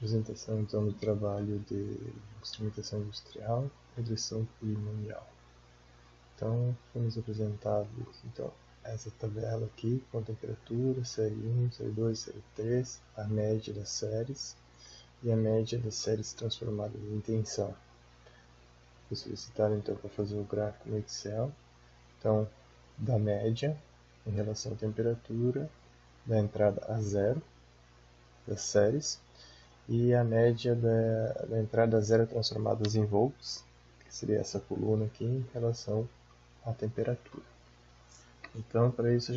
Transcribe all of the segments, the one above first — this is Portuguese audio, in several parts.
Apresentação então do trabalho de instrumentação industrial, regressão polinomial. Então, fomos apresentados então, essa tabela aqui com a temperatura, série 1, série 2, série 3, a média das séries e a média das séries transformadas em tensão. Foi solicitado então para fazer o gráfico no Excel, então, da média em relação à temperatura, da entrada a zero das séries, e a média da entrada zero transformadas em volts, que seria essa coluna aqui, em relação à temperatura. Então, para isso a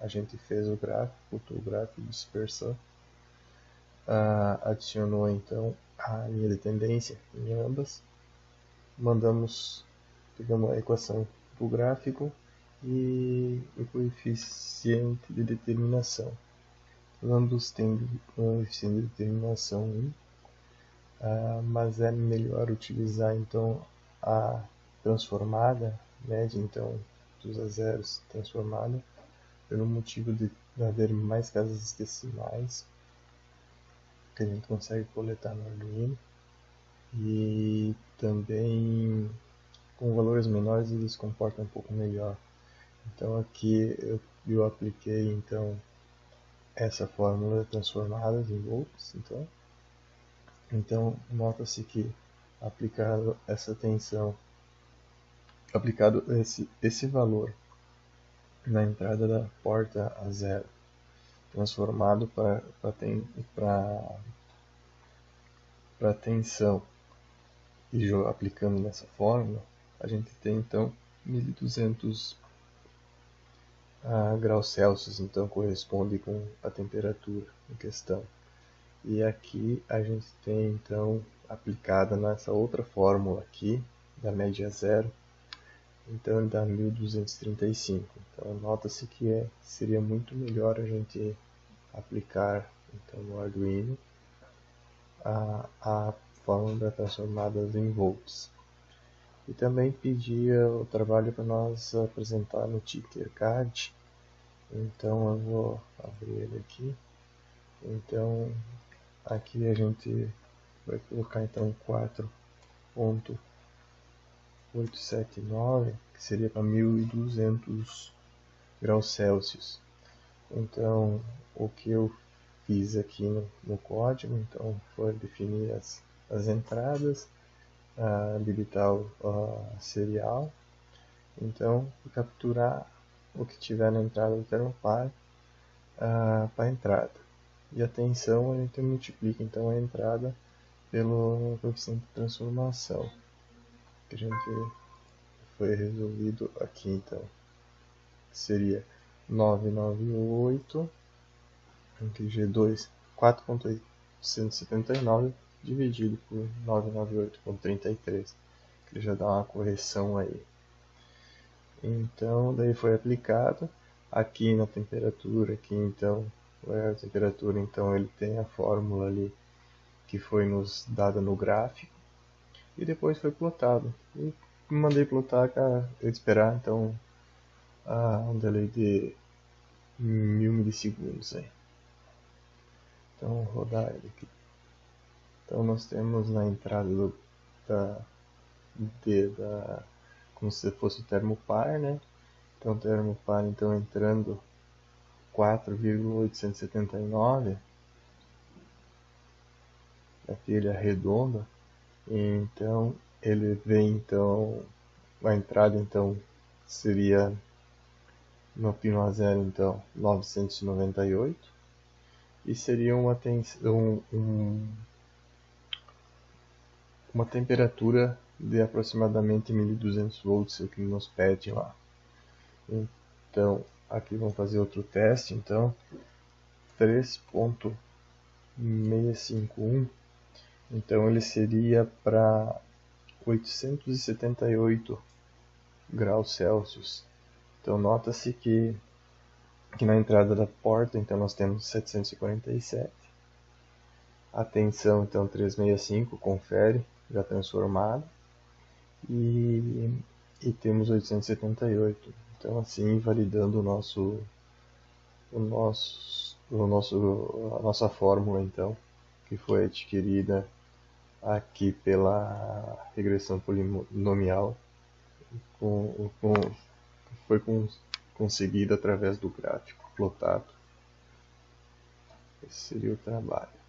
gente fez o gráfico, botou o gráfico de dispersão, adicionou então a linha de tendência em ambas, pegamos a equação do gráfico e o coeficiente de determinação. Ambos têm coeficiente de determinação 1, mas é melhor utilizar então a transformada, média então dos a zeros transformada, pelo motivo de haver mais casas decimais que a gente consegue coletar no Arduino, e também com valores menores eles comportam um pouco melhor. Então aqui eu apliquei então essa fórmula transformada em volts, então nota-se que aplicado essa tensão, aplicado esse valor na entrada da porta a zero, transformado para tensão e aplicando nessa fórmula, a gente tem então 1200 graus Celsius, então corresponde com a temperatura em questão. E aqui a gente tem então aplicada nessa outra fórmula aqui, da média zero, então dá 1235. Então nota-se que seria muito melhor a gente aplicar então no Arduino a fórmula transformada em volts. E também pedia o trabalho para nós apresentar no Tinkercad. Então eu vou abrir ele aqui. Então aqui a gente vai colocar então 4.879, que seria para 1200 graus Celsius. Então o que eu fiz aqui no código então foi definir as entradas, habilitar a serial, então capturar o que tiver na entrada do termopar para a entrada. E a tensão a gente multiplica então a entrada pelo coeficiente de transformação, que a gente foi resolvido aqui então. Seria 998 entre G2 4.879 dividido por 998.33, que já dá uma correção aí. Então daí foi aplicado aqui na temperatura, aqui então a temperatura, então ele tem a fórmula ali que foi nos dada no gráfico, e depois foi plotado. E mandei plotar, esperar então um delay de 1000 milissegundos aí. Então rodar ele aqui. Então nós temos na entrada como se fosse o termopar, né? Então o termopar então entrando 4,879, a pilha redonda. Então ele vem então a entrada então seria no pino a zero então 998, e seria uma temperatura de aproximadamente 1200 volts, o que nos pede lá. Então aqui vamos fazer outro teste, então 3.651, então ele seria para 878 graus Celsius. Então nota-se que na entrada da porta então nós temos 747, a tensão então 365, confere, já transformada, e temos 878. Então assim, validando a nossa fórmula, então, que foi adquirida aqui pela regressão polinomial, foi conseguida através do gráfico plotado. Esse seria o trabalho.